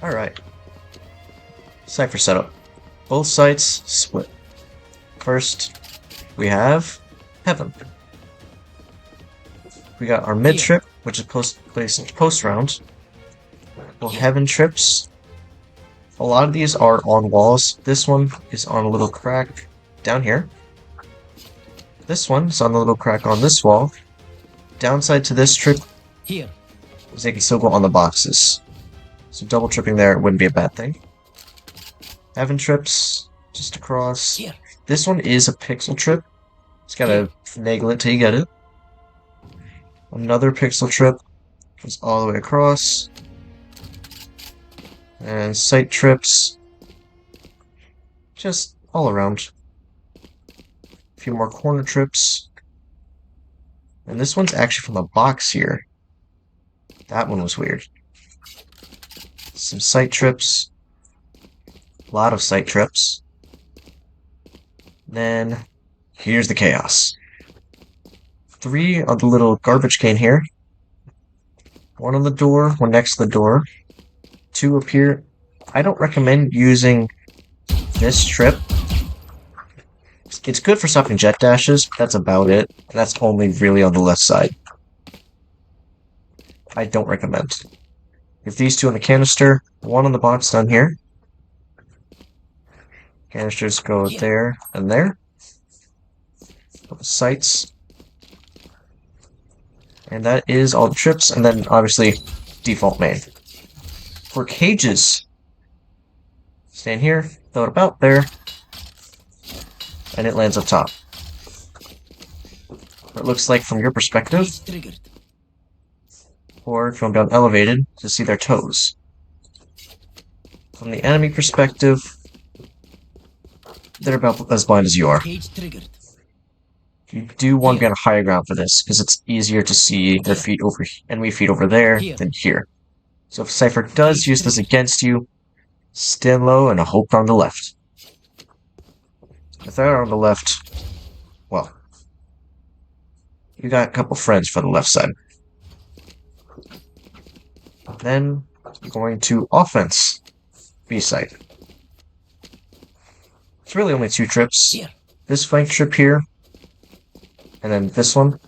Alright. Cypher setup. Both sites split. First, we have Heaven. We got our mid trip, which is placed post round. Well, Heaven trips. A lot of these are on walls. This one is on a little crack down here. This one is on a little crack on this wall. Downside to this trip is they can still go on the boxes. So double tripping there wouldn't be a bad thing. Heaven trips just across. This one is a pixel trip. Just gotta finagle it till you get it. Another pixel trip goes all the way across. And sight trips just all around. A few more corner trips. And this one's actually from a box here. That one was weird. Some sight trips. A lot of sight trips. Then here's the chaos. 3 on the little garbage can here. 1 on the door, 1 next to the door. 2 up here. I don't recommend using this trip. It's good for stopping jet dashes, but that's about it. And that's only really on the left side. I don't recommend. If these 2 on the canister, 1 on the box down here. Canisters go there and there. Couple sights. And that is all the trips, and then obviously default main. For cages, stand here, throw it about there, and it lands up top. It looks like from your perspective, or if you want to be on elevated, to see their toes. From the enemy perspective, they're about as blind as you are. You do want to be on a higher ground for this, because it's easier to see their feet over, enemy feet over there than here. So if Cypher does use this against you, stand low and hope on the left. If they're on the left, well, you got a couple friends for the left side. Then, going to offense, B side. It's really only 2 trips. This flank trip here, and then this one.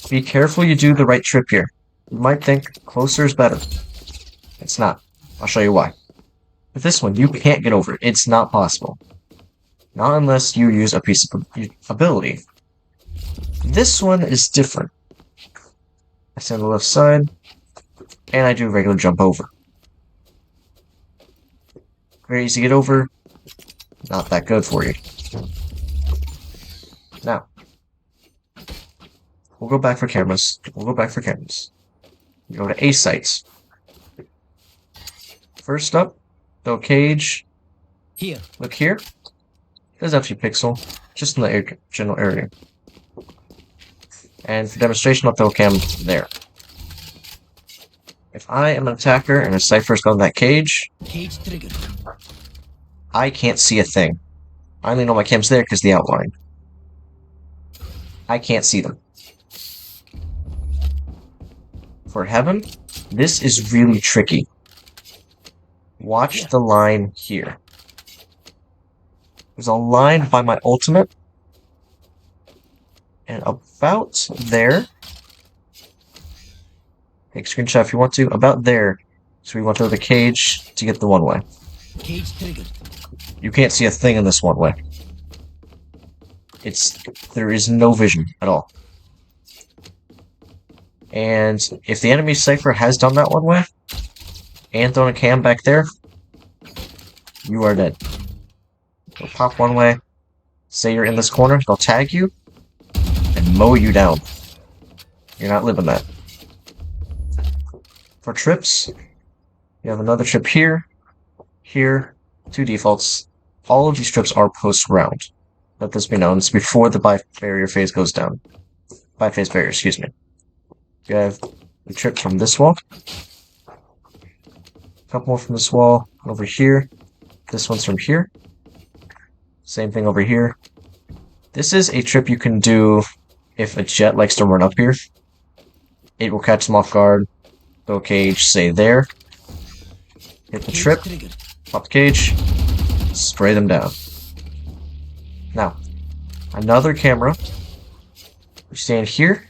Be careful you do the right trip here. You might think closer is better. It's not. I'll show you why. With this one, you can't get over it. It's not possible. Not unless you use a piece of ability. This one is different. I stand on the left side, and I do a regular jump over. Very easy to get over. Not that good for you. Now, we'll go back for cameras. We go to A sites. First up, throw cage. Here. Look here. There's actually pixel, just in the general area. And for demonstration, I'll throw a cam there. If I am an attacker and a Cypher's going that cage, I can't see a thing. I only know my cam's there because the outline. I can't see them. For Heaven, this is really tricky. Watch the line here. There's a line by my ultimate. And about there. Take a screenshot if you want to. About there. So we want to throw the cage to get the one way. Cage triggered. You can't see a thing in this one way. There is no vision at all. And if the enemy Cypher has done that one way, and thrown a cam back there, you are dead. They'll pop one way, say you're in this corner, they'll tag you, and mow you down. You're not living that. For trips, you have another trip here, here, 2 defaults. All of these trips are post-round. Let this be known, it's before the barrier phase goes down. Phase barrier, excuse me. You have the trip from this wall. A couple more from this wall. Over here. This one's from here. Same thing over here. This is a trip you can do if a jet likes to run up here. It will catch them off guard. Throw a cage, say there. hit the Cage trip, triggered. pop the cage, spray them down. Now, another camera. You stand here.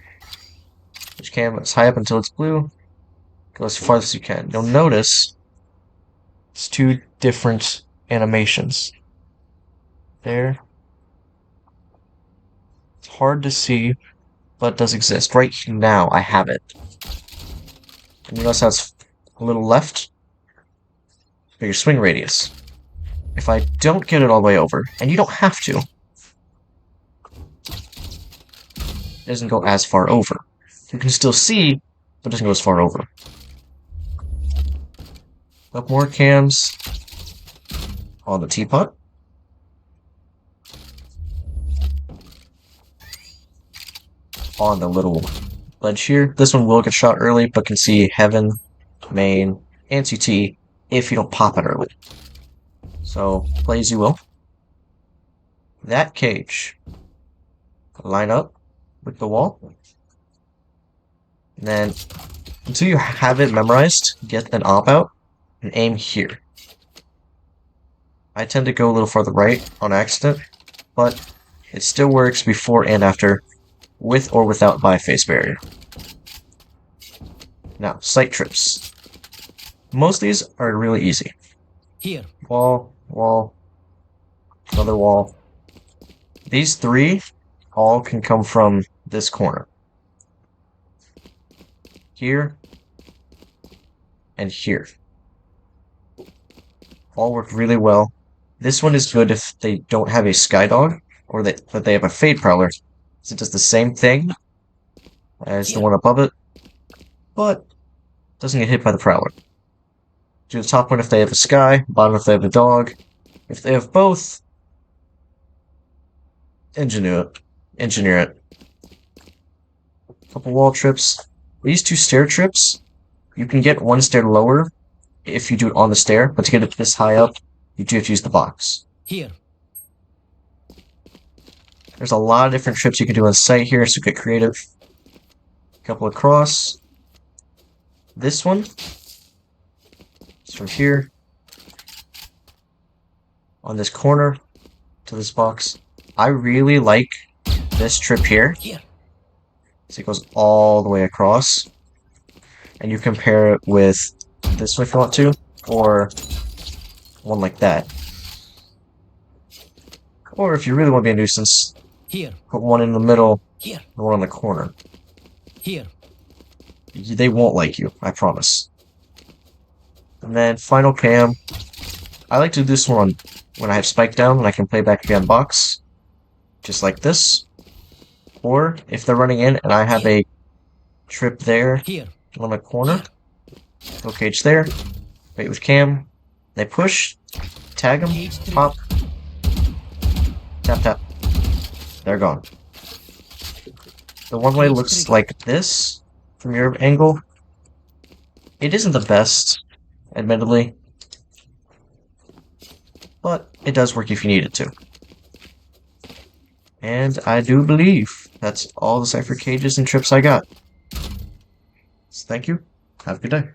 Which camera is high up until it's blue. Go as far as you can. You'll notice it's two different animations. There. It's hard to see, but it does exist. Right now, I have it. And you notice how it's a little left? Bigger swing radius. If I don't get it all the way over, and you don't have to, it doesn't go as far over. You can still see, but it doesn't go as far over. Up more cams on the teapot. On the little ledge here. This one will get shot early, but can see heaven, main, and CT if you don't pop it early. So, play as you will. That cage. Line up with the wall. And then, until you have it memorized, get an op out and aim here. I tend to go a little farther right on accident, but it still works before and after, with or without biface barrier. Now, sight trips. Most of these are really easy. Here. Wall, wall, another wall. These three all can come from this corner. Here, and here. All work really well. This one is good if they don't have a Skydog, or that they have a Fade Prowler. So it does the same thing as the one above it, but doesn't get hit by the Prowler. Do the top one if they have a Sky, bottom if they have a Dog. If they have both, engineer it. Couple wall trips. These two stair trips, you can get one stair lower if you do it on the stair, but to get it this high up, you do have to use the box. Here. There's a lot of different trips you can do on site here, so get creative. Couple across. This one is from here on this corner to this box. I really like this trip here. Here. So it goes all the way across. And you compare it with this one if you want to, or one like that. Or if you really want to be a nuisance, Here. put one in the middle, Here. and one on the corner. Here. They won't like you, I promise. And then final cam. I like to do this one when I have spike down and I can play back again box. Just like this. Or if they're running in and I have a trip there Here. on the corner. Go cage there. Wait with cam. They push. Tag them. Pop. Tap tap. They're gone. The one way looks like this from your angle. It isn't the best, admittedly. But it does work if you need it to. And I do believe that's all the Cypher cages and trips I got. So thank you. Have a good day.